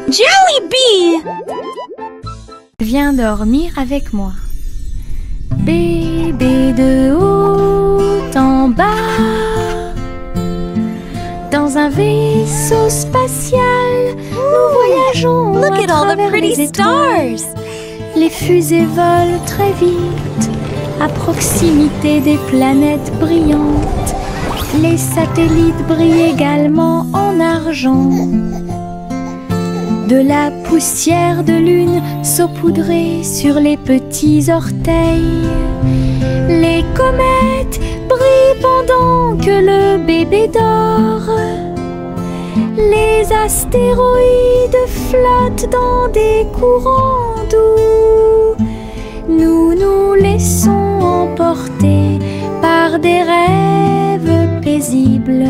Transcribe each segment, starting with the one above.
Jollibee! Viens dormir avec moi. Bébé de haut en bas, dans un vaisseau spatial, nous voyageons Look à at all the travers pretty les étoiles. stars! Les fusées volent très vite, à proximité des planètes brillantes. Les satellites brillent également en argent. De la poussière de lune saupoudrée sur les petits orteils. Les comètes brillent pendant que le bébé dort. Les astéroïdes flottent dans des courants doux. Nous nous laissons emporter par des rêves paisibles.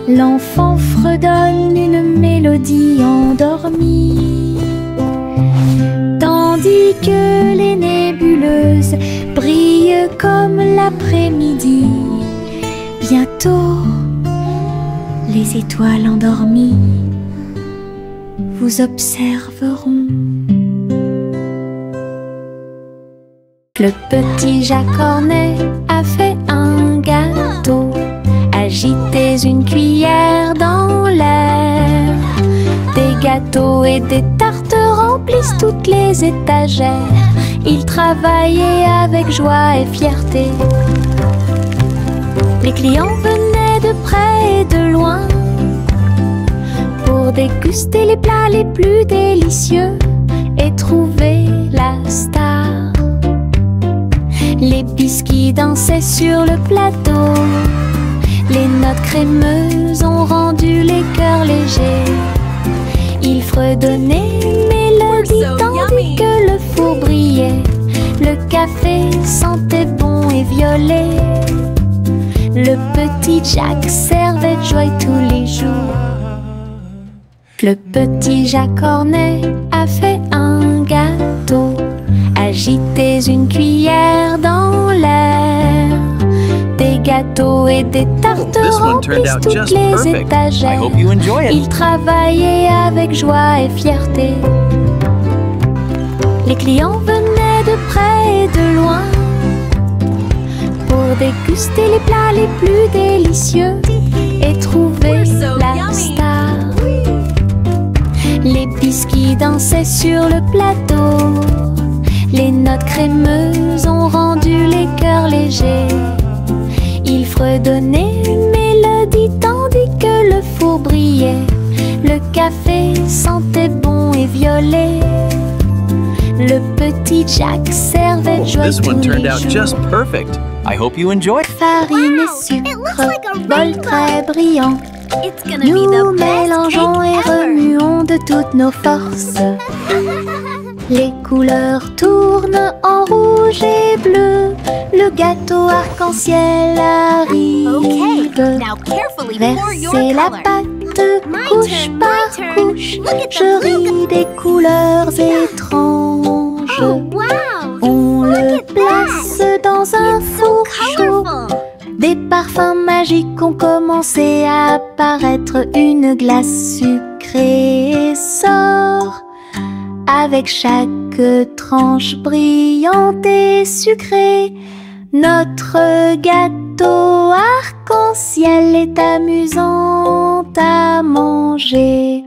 L'enfant fredonne une mélodie endormie, tandis que les nébuleuses brillent comme l'après-midi. Bientôt, les étoiles endormies vous observeront. Le petit Jacques Cornet a fait un gâteau. Agitez une cuillère dans l'air. Des gâteaux et des tartes remplissent toutes les étagères. Il travaillait avec joie et fierté. Les clients venaient de près et de loin pour déguster les plats les plus délicieux et trouver la star. Les biscuits dansaient sur le plateau. Les notes crémeuses ont rendu les cœurs légers. Il fredonnait une mélodie tandis que le four brillait. Le café sentait bon et violet. Le petit Jacques servait de joie tous les jours. Le petit Jacques Cornet a fait un gâteau. Agitez une cuillère dans l'air. Des gâteaux et des tartes remplissent toutes les étagères. Il travaillait avec joie et fierté. Les clients venaient de près et de loin pour déguster les plats les plus délicieux et trouver la star. Les biscuits dansaient sur le plateau. Les notes crémeuses ont rendu les cœurs légers. Il fredonnait une mélodie tandis que le four brillait. Le café sentait bon et violet. Le petit Jacques servait de joie tous les jours. Farine et sucre, bol très brillant. Nous mélangeons et remuons de toutes nos forces. Les couleurs tournent en rouge et bleu. Le gâteau arc-en-ciel arrive. Versez la pâte couche par couche. Je ris des couleurs étranges. On le place dans un four chaud. Des parfums magiques ont commencé à apparaître. Une glace sucrée sort avec chaque tranche brillante et sucrée. Notre gâteau arc-en-ciel est amusant à manger.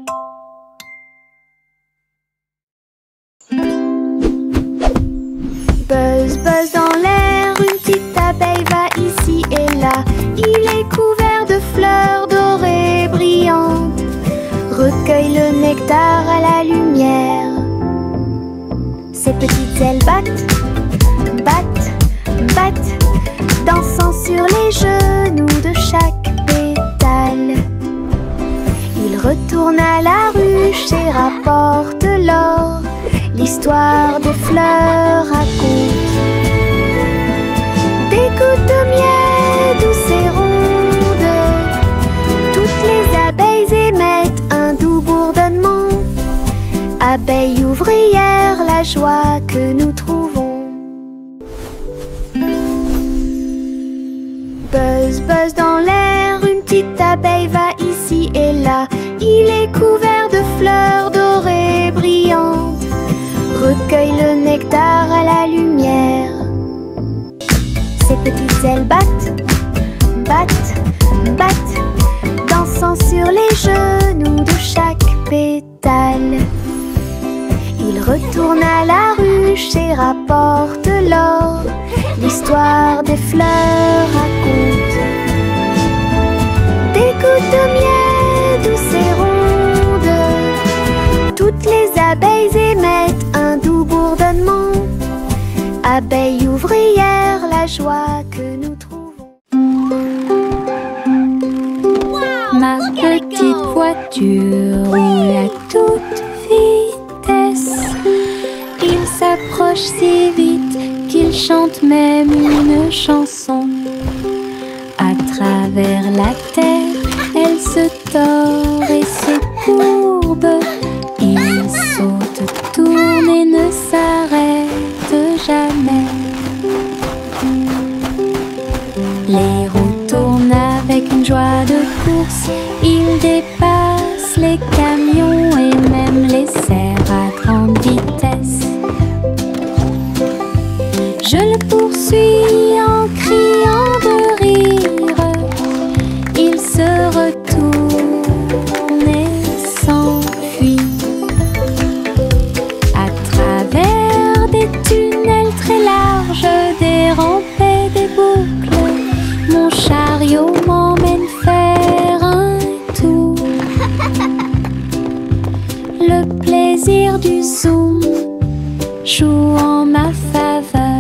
Buzz, buzz dans l'air, une petite abeille va ici et là. Il est couvert de fleurs dorées brillantes. Recueille le nectar à la lumière. Ses petites ailes battent, battent, battent, dansant sur les genoux de chaque pétale. Il retourne à la ruche et rapporte l'or. L'histoire des fleurs raconte des gouttes de miel douces et rondes. Toutes les abeilles émettent un doux bourdonnement. Abeilles ouvrières, la joie que nous trouvons. Buzz, buzz dans l'air, une petite abeille va ici et là. Il est couvert de fleurs dorées cueille le nectar à la lumière. Ses petites ailes battent, battent, battent, dansant sur les genoux de chaque pétale. Il retourne à la ruche et rapporte l'or. L'histoire des fleurs raconte des gouttes de miel douces et rondes. Toutes les abeilles émettent un doux bourdonnement. Abeilles ouvrières, la joie que nous trouvons. Ma petite voiture roule à toute vitesse. Il s'approche si vite qu'il chante même une chanson. À travers la terre, elle se tord et se courbe. Il saute, tourne et ne s'arrête jamais. Les roues tournent avec une joie de course. Il dépasse les camions et même les cerfs à grande vitesse. Je le poursuis en criant de rire. Il se retourne et s'enfuit. À travers des tunnels très larges, des rampes et des boucles, mon chariot m'emmène faire un tour. Le plaisir du zoom joue en ma faveur.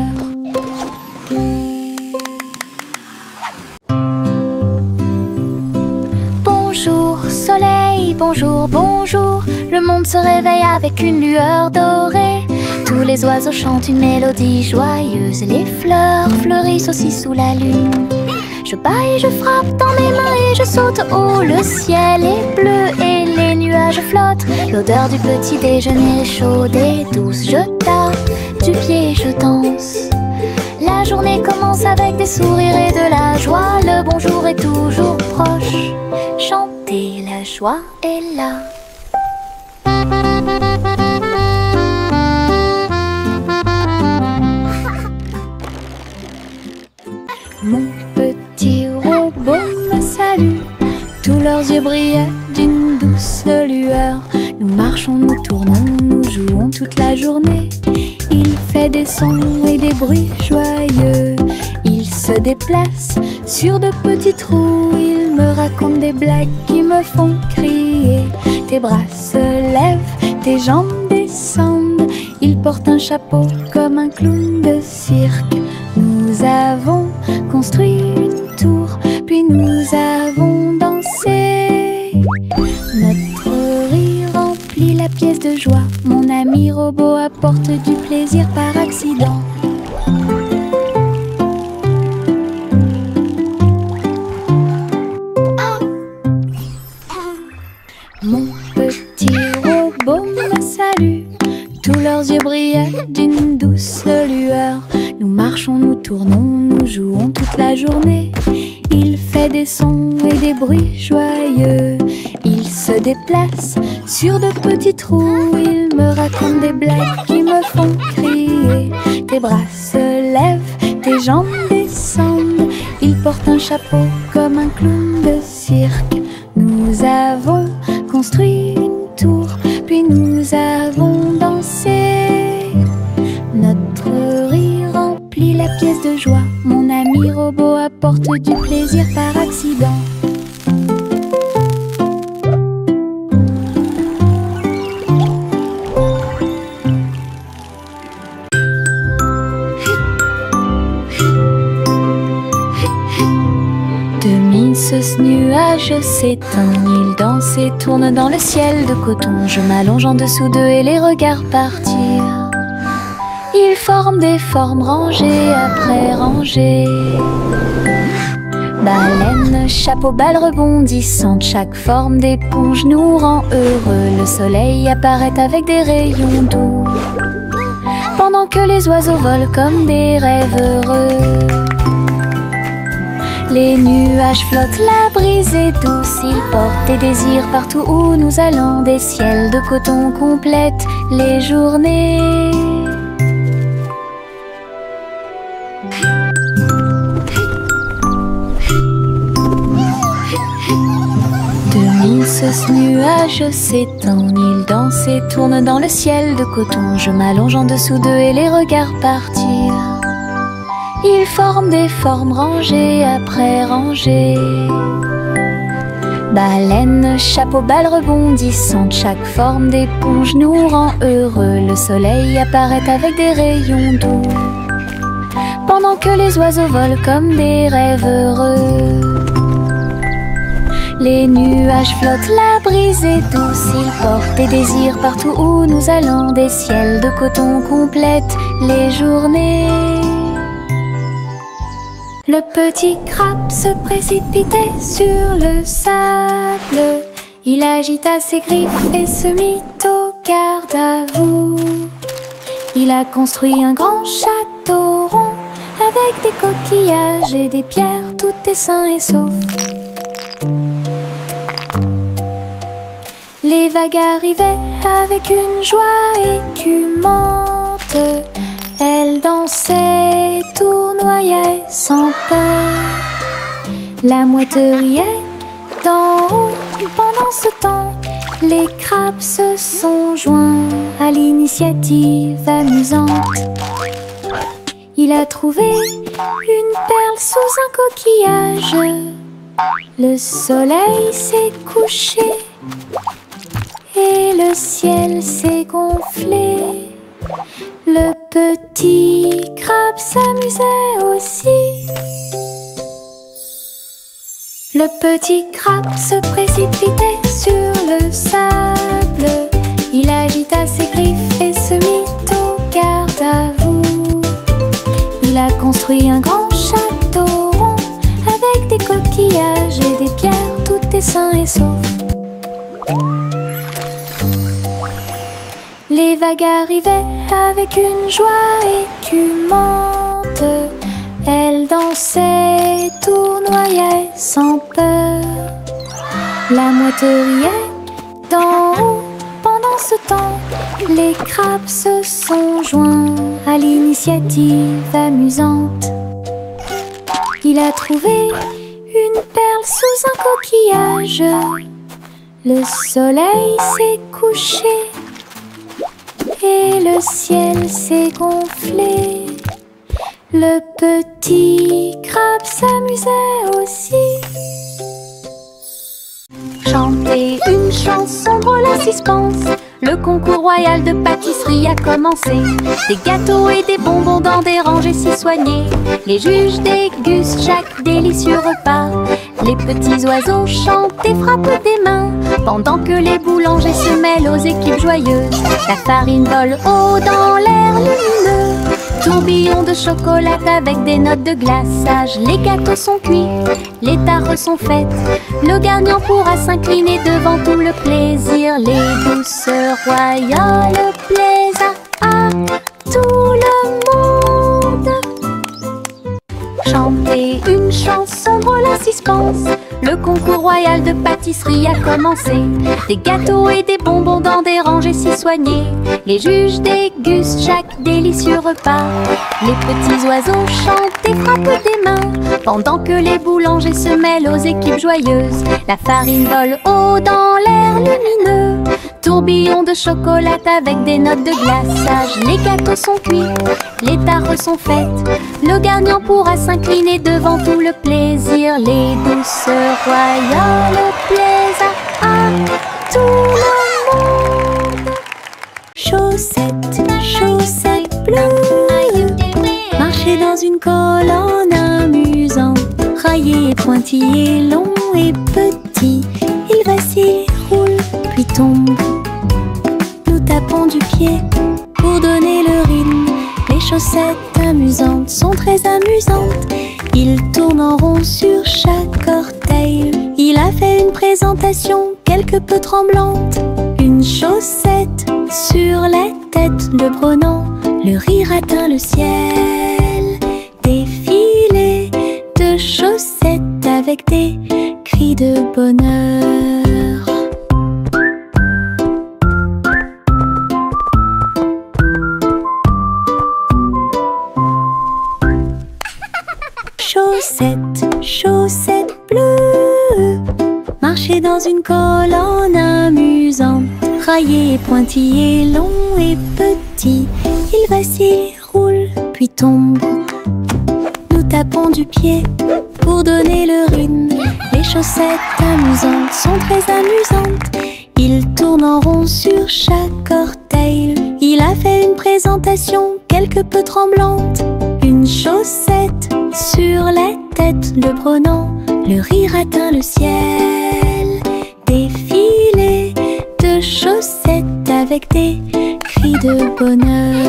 Bonjour soleil, bonjour, bonjour. Le monde se réveille avec une lueur dorée. Tous les oiseaux chantent une mélodie joyeuse. Les fleurs fleurissent aussi sous la lune. Je bats et je frappe dans mes mains et je saute haut. Le ciel est bleu et les nuages flottent. L'odeur du petit déjeuner est chaude et douce. Je tape du pied et je danse. La journée commence avec des sourires et de la joie. Le bonjour est toujours proche. Chanter, la joie est là. Mon petit robot me salue. Tous leurs yeux brillaient d'une douce lueur. Nous marchons, nous tournons, nous jouons toute la journée. Il fait des sons et des bruits joyeux. Il se déplace sur de petits trous. Il me raconte des blagues qui me font crier. Tes bras se lèvent, tes jambes descendent. Il porte un chapeau comme un clown de cirque. Nous avons construit une tour, puis nous avons dansé. Notre rire remplit la pièce de joie. Mon ami robot apporte du plaisir par accident. Mon petit robot me salue. Tous leurs yeux brillaient d'une douce lueur. Nous marchons, nous tournons, nous jouons toute la journée. Il fait des sons et des bruits joyeux. Il se déplace sur de petits trous. Il me raconte des blagues qui me font crier. Tes bras se lèvent, tes jambes descendent. Il porte un chapeau comme un clown de cirque. Nous avons construit une tour, puis nous avons dansé. Notre rire remplit la pièce de joie. Mon ami robot apporte du plaisir par accident. Ce nuage s'éteint, il danse et tourne dans le ciel de coton. Je m'allonge en dessous d'eux et les regarde partir. Ils forment des formes rangées après rangées. Baleine, chapeau, balle rebondissante, chaque forme d'éponge nous rend heureux. Le soleil apparaît avec des rayons doux, pendant que les oiseaux volent comme des rêves heureux. Les nuages flottent, la brise est douce. Ils portent des désirs partout où nous allons. Des ciels de coton complètent les journées. De minces nuages s'étendent, ils dansent et tournent dans le ciel de coton. Je m'allonge en dessous d'eux et les regarde partir. Ils forment des formes rangées après rangées. Baleines, chapeaux, balles rebondissantes, chaque forme d'éponge nous rend heureux. Le soleil apparaît avec des rayons doux, pendant que les oiseaux volent comme des rêves heureux. Les nuages flottent, la brise est douce. Ils portent des désirs partout où nous allons. Des ciels de coton complètent les journées. Le petit crabe se précipitait sur le sable. Il agita ses griffes et se mit au garde-à-vous. Il a construit un grand château rond avec des coquillages et des pierres, tout est sain et sauf. Les vagues arrivaient avec une joie écumante. Elles dansaient, tournoyaient sans peur. La mouette riait d'en haut. Pendant ce temps, les crabes se sont joints à l'initiative amusante. Il a trouvé une perle sous un coquillage. Le soleil s'est couché et le ciel s'est gonflé. Le petit crabe s'amusait aussi. Le petit crabe se précipitait sur le sable. Il agita ses griffes et se mit au garde-à-vous. Il a construit un grand château rond avec des coquillages et des pierres, tout est sain et sauf. Les vagues arrivaient avec une joie écumante. Elles dansaient, tournoyaient sans peur. La mouette riait d'en haut. Pendant ce temps, les crabes se sont joints à l'initiative amusante. Il a trouvé une perle sous un coquillage. Le soleil s'est couché et le ciel s'est gonflé. Le petit crabe s'amusait aussi. Chanter une chanson drôle à suspense. Le concours royal de pâtisserie a commencé. Des gâteaux et des bonbons dans des rangées si soignées. Les juges dégustent chaque délicieux repas. Les petits oiseaux chantent et frappent des mains, pendant que les boulangers se mêlent aux équipes joyeuses. La farine vole haut dans l'air lumineux. Tourbillon de chocolat avec des notes de glaçage. Les gâteaux sont cuits, les tares sont faites. Le gagnant pourra s'incliner devant tout le plaisir. Les douceurs royales plaisent à tout le monde. Chanter une chanson drôle à suspense. Le concours royal de pâtisserie a commencé. Des gâteaux et des bonbons dans des rangées si soignées. Les juges dégustent chaque délicieux repas. Les petits oiseaux chantent et frappent des mains, pendant que les boulangers se mêlent aux équipes joyeuses. La farine vole haut dans l'air lumineux. Tourbillon de chocolat avec des notes de glaçage. Les gâteaux sont cuits, les tares sont faites. Le gagnant pourra s'incliner devant tout le plaisir. Les douceurs royales plaisent à tout le monde. Chaussettes, chaussettes bleues, marcher dans une colonne amusante. Raillé et pointillé, long et petit, il vacille, roule, puis tombe. Nous tapons du pied pour donner le rythme. Les chaussettes amusantes sont très amusantes. Il tourne en rond sur chaque orteil. Il a fait une présentation quelque peu tremblante. Une chaussette sur la tête le prenant. Le rire atteint le ciel. Des filets de chaussettes avec des cris de bonheur. Chaussettes, chaussettes bleues, marcher dans une colonne amusante, raillé et pointillé, long et petit. Il vacille, roule, puis tombe. Nous tapons du pied pour donner le rythme. Les chaussettes amusantes sont très amusantes. Il tourne en rond sur chaque orteil. Il a fait une présentation quelque peu tremblante. Une chaussette sur la tête le prenant, le rire atteint le ciel. Défilé de chaussettes avec des cris de bonheur.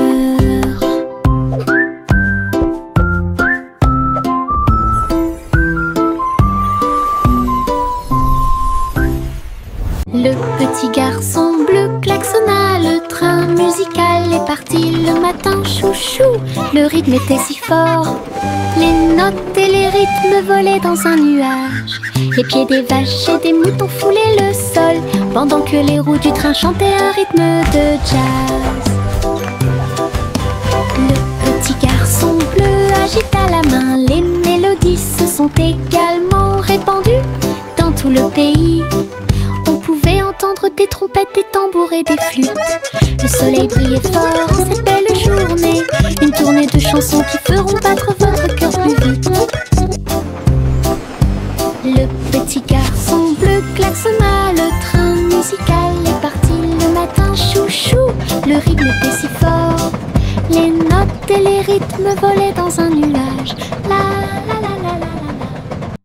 Le petit garçon bleu klaxonna, le train musical est parti le matin, chouchou. Le rythme était si fort, les notes et les rythmes volaient dans un nuage. Les pieds des vaches et des moutons foulaient le sol, pendant que les roues du train chantaient un rythme de jazz. Le petit garçon bleu agita la main, les mélodies se sont également répandues dans tout le pays. On pouvait entendre des trompettes, des tambours et des flûtes. Le soleil brillait fort en cette belle journée. Une tournée de chansons qui feront battre votre cœur plus vite. Le petit garçon bleu klaxonna, le train musical est parti le matin, chouchou. Le rythme était si fort, les notes et les rythmes volaient dans un nuage. La la la la la la.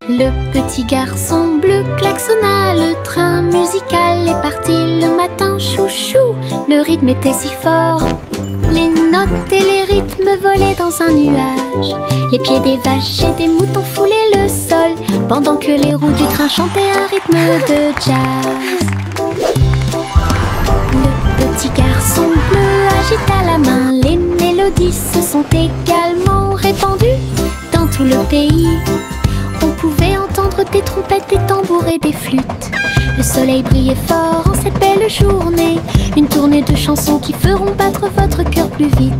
Le petit garçon bleu klaxonna, le train musical est parti le matin, chouchou. Le rythme était si fort, les notes et les rythmes volaient dans un nuage. Les pieds des vaches et des moutons foulaient le sol, pendant que les roues du train chantaient un rythme de jazz. Le petit garçon bleu agita la main, les mélodies se sont également répandues dans tout le pays. On pouvait entendre des trompettes, des tambours et des flûtes. Le soleil brillait fort en cette belle journée. Une tournée de chansons qui feront battre votre cœur plus vite.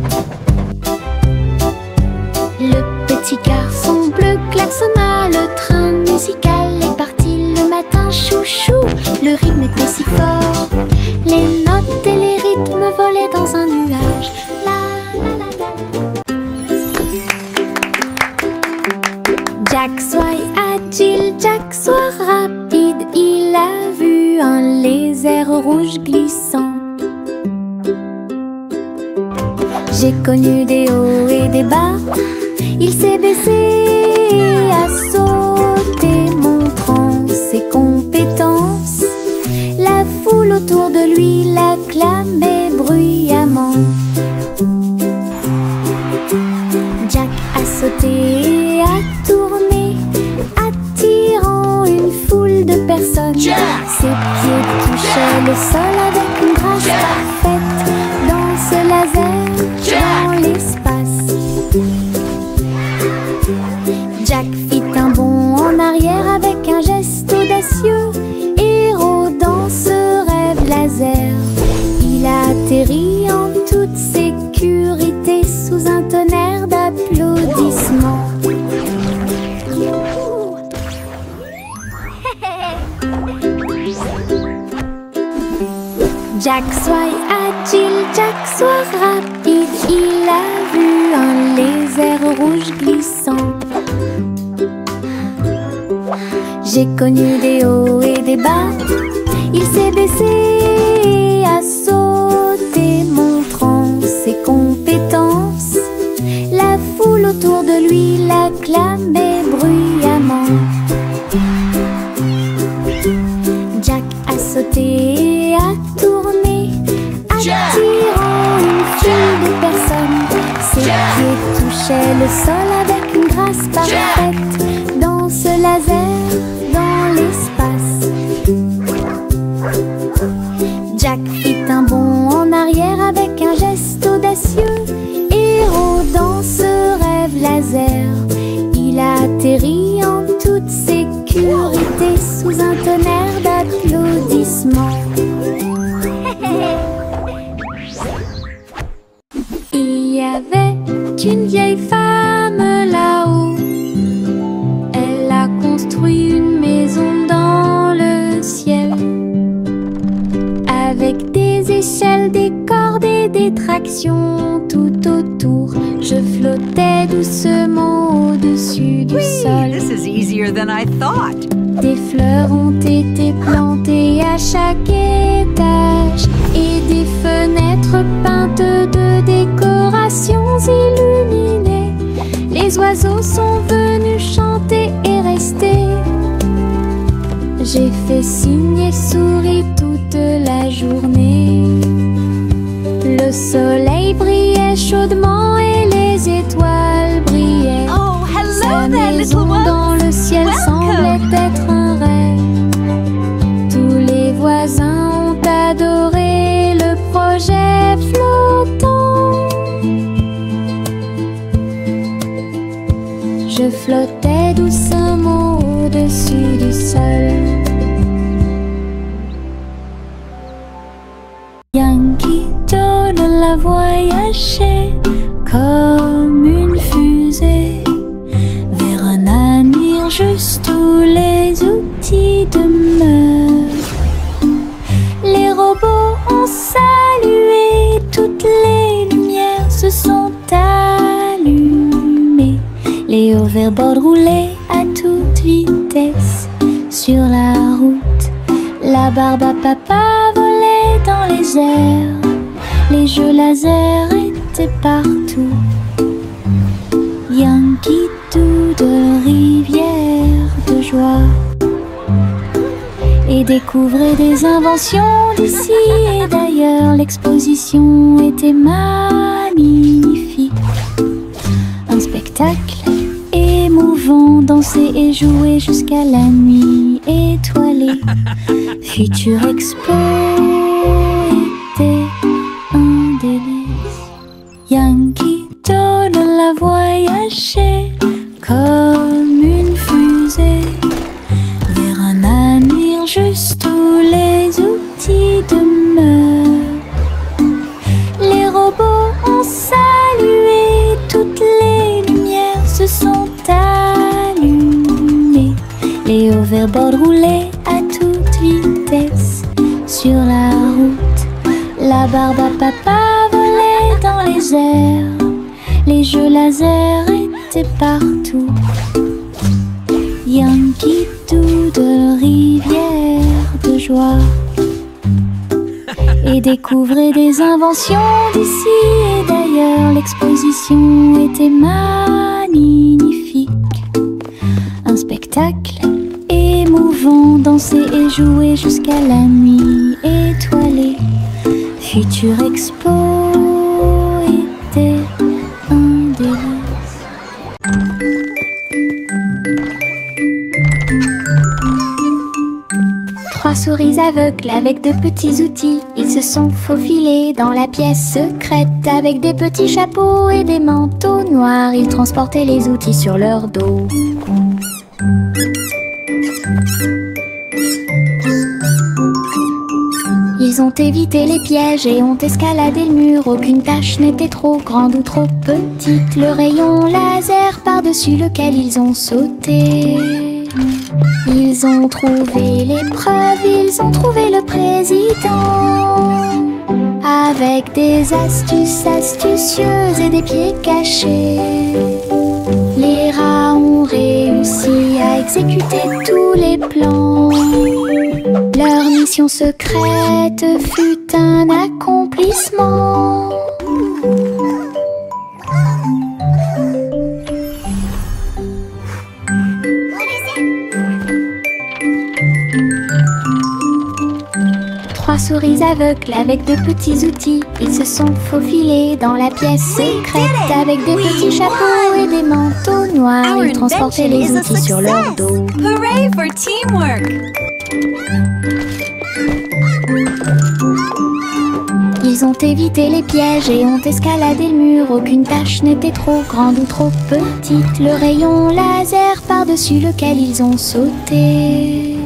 Le petit garçon bleu klaxonna, le train musical est parti le matin, chouchou. Le rythme était si fort, les notes et les rythmes volaient dans un nuage. Jack soit agile, Jack soit rapide, il a vu un lézard rouge glissant. J'ai connu des hauts et des bas, il s'est baissé à sauter, montrant ses compétences. La foule autour de lui l'acclamait bruyamment. Jack a sauté et a tourné, attirant une foule de personnes. Ses pieds touchaient le sol avec une grâce parfaite. Danse laser dans l'espace. Jack fit un bond en arrière avec un geste audacieux. Héros dans ce rêve laser, il a atterri en toute sécurité sous un tonnerre d'applaudissements. Jack soit agile, Jack soit rapide, il a vu un lézard rouge glissant. J'ai connu des hauts et des bas, il s'est baissé à sauter, montrant ses compétences. La foule autour de lui l'acclamait bruyamment. Jack a sauté et a tourné, attirant une foule de personnes. Ses pieds touchaient le sol avec une grâce parfaite. Danse laser dans l'espace. Jack fit un bond en arrière avec un geste audacieux. Héros dans ce rêve laser, il a atterri en toute sécurité une vieille femme là-haut. Elle a construit une maison dans le ciel, avec des échelles, des cordes et des tractions tout autour. Je flottais doucement au-dessus du sol. This is easier than I thought. Des fleurs ont été plantées à chaque étage et des fenêtres peintes de décorations illuminées. Les oiseaux sont venus chanter et rester. J'ai fait signe et souri toute la journée. Le soleil brillait chaudement et les étoiles brillaient. Oh, Sa hello there, maison little dans ones. le ciel semblait être un rêve. Tous les voisins ont adoré le projet flottant. Je flottais doucement au-dessus du sol. Yankee Doodle a voyagé comme une fusée vers un avenir juste où les outils demeurent. Les robots ont salué, toutes les lumières se sont allumées. Les hoverboards roulaient à toute vitesse sur la route. La barbe à papa volait dans les airs. Les jeux laser étaient partout. Yankee Doodle, rivière de joie, et découvrait des inventions d'ici et d'ailleurs. L'exposition était magnifique. Un spectacle émouvant, danser et jouer jusqu'à la nuit étoilée. Future Expo était un délice. Yankee Doodle a voyagé comme une fusée vers un avenir juste où les outils demeurent. Les robots ont salué, toutes les lumières se sont allumées. Les hoverboards roulaient à toute vitesse sur la route. La barbe à papa volait dans les airs. Les jeux laser étaient partout. Yankee Doodle, rivière de joie, et découvrait des inventions d'ici et d'ailleurs. L'exposition était magnifique. Un spectacle émouvant, danser et jouer jusqu'à la nuit étoilée. Future Expo était un délice. 3 souris aveugles avec de petits outils. Ils se sont faufilés dans la pièce secrète. Avec des petits chapeaux et des manteaux noirs, ils transportaient les outils sur leur dos. Ils ont évité les pièges et ont escaladé le mur. Aucune tâche n'était trop grande ou trop petite. Le rayon laser par-dessus lequel ils ont sauté. Ils ont trouvé l'épreuve, ils ont trouvé le président. Avec des astuces astucieuses et des pieds cachés, les rats ont réussi à exécuter tous les plans. Leur mission secrète fut un accomplissement. Trois souris aveugles avec de petits outils. Ils se sont faufilés dans la pièce secrète. Avec des petits chapeaux et des manteaux noirs, ils transportaient les outils sur leur dos. Hooray for teamwork! Ils ont évité les pièges et ont escaladé le mur. Aucune tâche n'était trop grande ou trop petite. Le rayon laser par-dessus lequel ils ont sauté.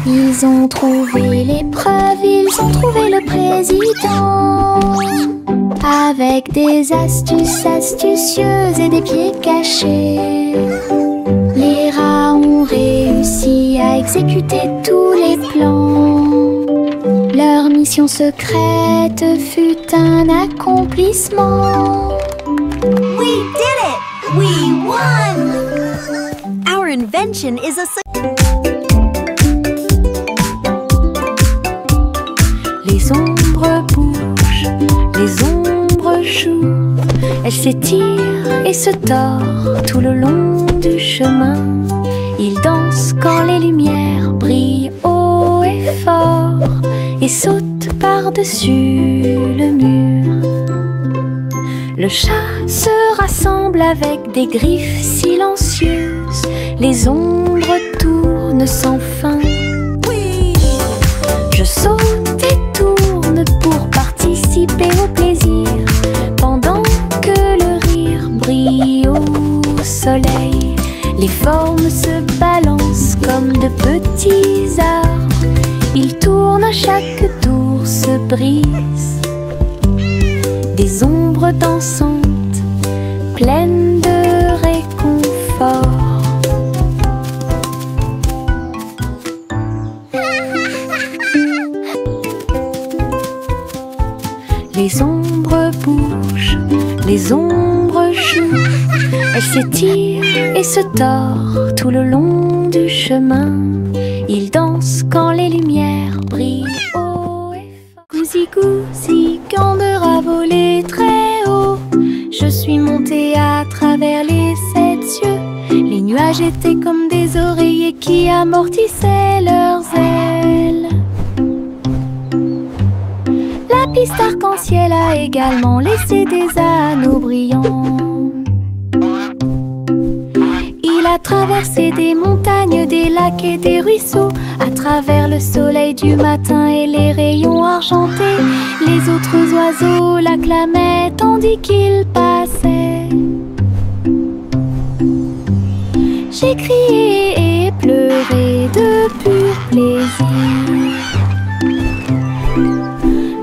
Ils ont trouvé l'épreuve, ils ont trouvé le président. Avec avec des astuces astucieuses et des pieds cachés. Les rats ont réussi à exécuter tous les plans. Leur mission secrète fut un accomplissement. We did it! We won! Our invention is a success. Les ombres bougent, les ombres jouent. Elles s'étirent et se tordent tout le long du chemin. Ils dansent quand les lumières brillent haut et fort et sautent par-dessus le mur. Le chat se rassemble avec des griffes silencieuses. Les ombres tournent sans fin. Je saute et tourne pour participer au plaisir, pendant que le rire brille au soleil. Les formes se balancent comme de petits arbres. Ils tournent à chaque tour, se brisent. Des ombres dansantes, pleines de réconfort. Les ombres bougent, les ombres jouent. Elles s'étirent et se tordent tout le long du chemin. Ils dansent quand les lumières brillent haut et fort. Gousi gousi, Gander a volé très haut. Je suis montée à travers les 7 cieux. Les nuages étaient comme des oreillers qui amortissaient leurs ailes. La piste arc-en-ciel a également laissé des anneaux brillants. Il a traversé des montagnes, des lacs et des ruisseaux. À travers le soleil du matin et les rayons argentés, les autres oiseaux l'acclamaient tandis qu'il passait. J'ai crié et pleuré de pur plaisir.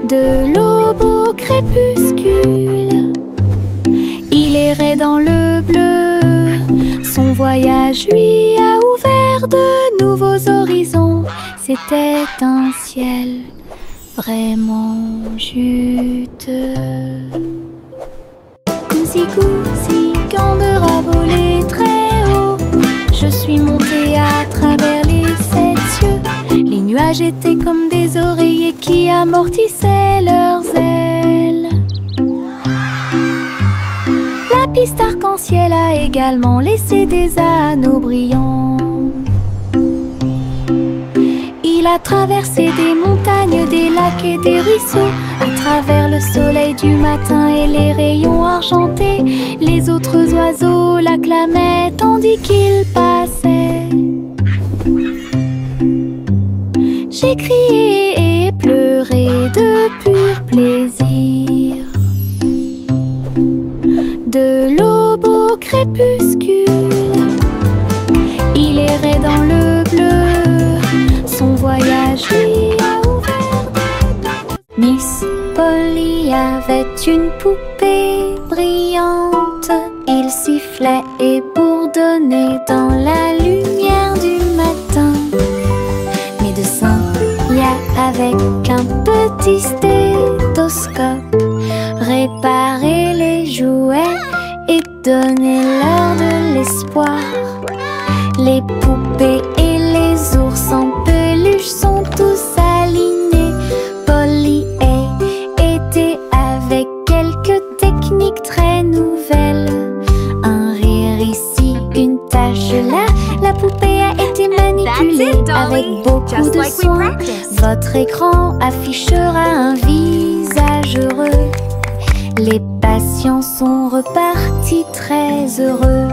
De l'aube au crépuscule, il errait dans le bleu. Son voyage lui a ouvert de nouveaux horizons. C'était un ciel vraiment juteux. Gousi gousi, Gander a volé très haut. Je suis montée à travers les 7 cieux. Les nuages étaient comme des oreillers qui amortissaient leurs ailes. La piste arc-en-ciel a également laissé des anneaux brillants. Il a traversé des montagnes, des lacs et des ruisseaux. À travers le soleil du matin et les rayons argentés, les autres oiseaux l'acclamaient tandis qu'il passait. J'ai crié et pleuré de pur plaisir. De l'aube au crépuscule, il errait dans le bleu. Son voyage lui a ouvert. Miss Polly avait une poupée brillante. Il sifflait et bourdonnait dans la lumière du matin. Médecin, avec un petit stéthoscope, réparer les jouets et donner-leur de l'espoir. Les poupées et les ours en peluche sont tous alignés. Polly était avec quelques techniques très nouvelles. Un rire ici, une tache là. La poupée a été manipulée avec beaucoup de soin. Votre écran affichera un visage heureux. Les patients sont repartis très heureux.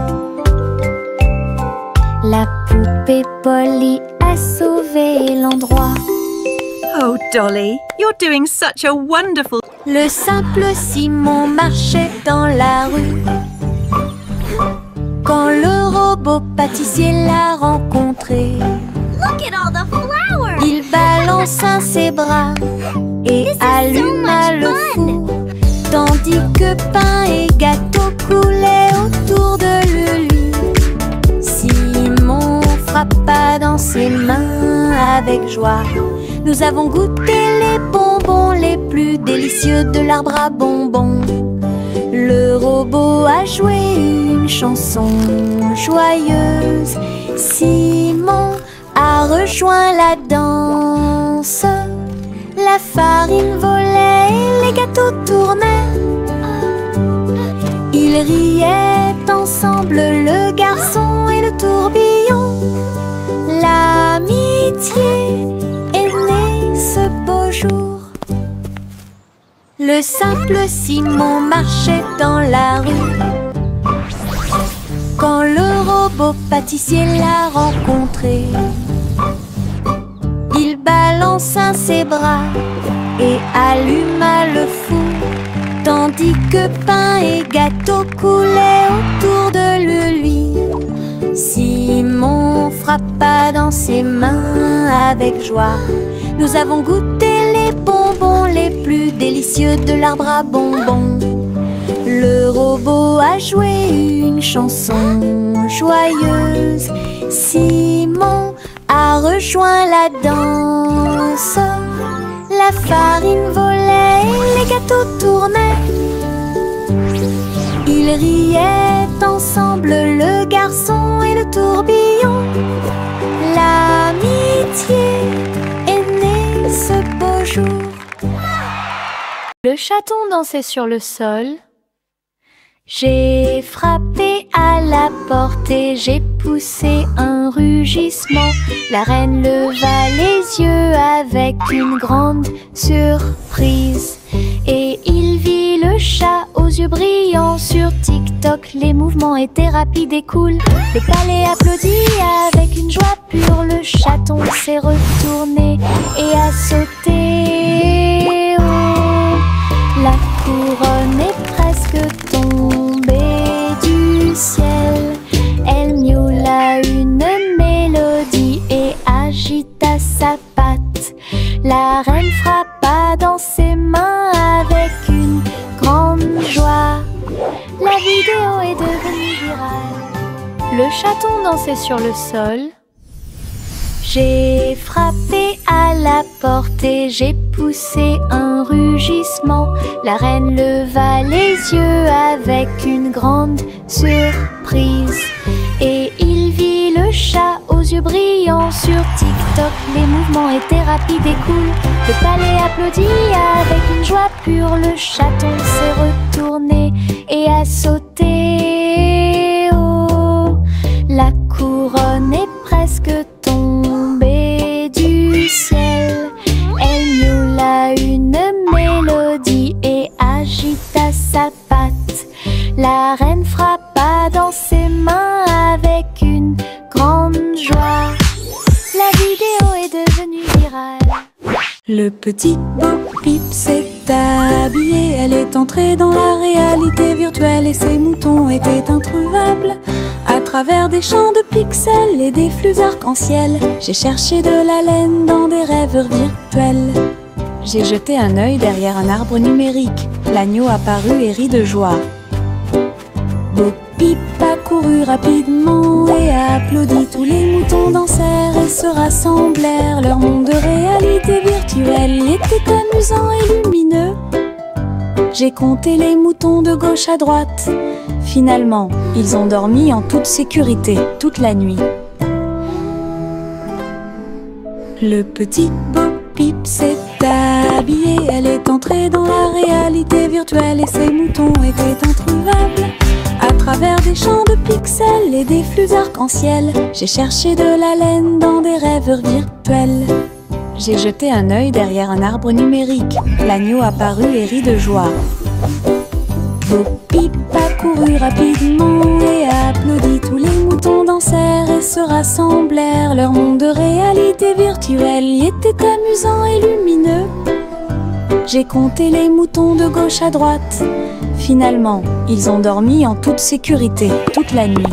La poupée Polly a sauvé l'endroit. Oh, Dolly, you're doing such a wonderful... Le simple Simon marchait dans la rue quand le robot pâtissier l'a rencontré. Look at all the flowers! Il balança ses bras et alluma le four, tandis tandis que pain et gâteau coulaient autour de lui. Simon frappa dans ses mains avec joie. Nous avons goûté les bonbons les plus délicieux de l'arbre à bonbons. Le robot a joué une chanson joyeuse. Simon a rejoint la danse. La farine volait et les gâteaux tournaient. Ils riaient ensemble, le garçon et le tourbillon. L'amitié est née ce beau jour. Le simple Simon marchait dans la rue quand le robot pâtissier l'a rencontré. Il balança ses bras et alluma le four, tandis que pain et gâteau coulaient autour de lui. Simon frappa dans ses mains avec joie. Nous avons goûté les bonbons les plus délicieux de l'arbre à bonbons. Le robot a joué une chanson joyeuse. Simon a rejoint la danse. La farine volait et les gâteaux tournaient. Ils riaient ensemble, le garçon et le tourbillon. L'amitié est née ce beau jour. Le chaton dansait sur le sol. J'ai frappé à la porte et j'ai poussé un rugissement. La reine leva les yeux avec une grande surprise. Et il vit le chat aux yeux brillants. Sur TikTok, les mouvements étaient rapides et cool. Le palais applaudit avec une joie pure. Le chaton s'est retourné et a sauté. Oh, la couronne est presque tombée du ciel. Elle miaula une mélodie et agita sa patte. La reine frappa dans ses mains avec une grande joie. La vidéo est devenue virale. Le chaton dansait sur le sol. J'ai frappé à la porte et j'ai poussé un rugissement. La reine leva les yeux avec une grande surprise. Et il vit le chat aux yeux brillants. Sur TikTok, les mouvements étaient rapides et cool. Le palais applaudit avec une joie pure. Le chaton s'est retourné et a sauté. Oh, la couronne est presque tombée du ciel. Elle miaula une mélodie et agita sa patte. La reine frappa dans ses mains avec une grande joie. La vidéo est devenue virale. Le petit Bo Peep s'est habillé. Elle est entrée dans la réalité virtuelle et ses moutons étaient introuvables. À travers des champs de pixels et des flux arc-en-ciel, j'ai cherché de la laine dans des rêves virtuels. J'ai jeté un œil derrière un arbre numérique. L'agneau apparut et rit de joie. Bo Peep a couru rapidement et a applaudi. Tous les moutons dansèrent et se rassemblèrent. Leur monde de réalité virtuelle était amusant et lumineux. J'ai compté les moutons de gauche à droite. Finalement, ils ont dormi en toute sécurité toute la nuit. Le petit Bo Peep s'est habillé. Elle est entrée dans la réalité virtuelle et ses moutons étaient introuvables. À travers des champs de pixels et des flux arc-en-ciel, j'ai cherché de la laine dans des rêves virtuels. J'ai jeté un œil derrière un arbre numérique. L'agneau apparut et rit de joie. Bo Peep a couru rapidement et a applaudi. Tous les moutons dansèrent et se rassemblèrent. Leur monde de réalité virtuelle y était amusant et lumineux. J'ai compté les moutons de gauche à droite. Finalement, ils ont dormi en toute sécurité toute la nuit.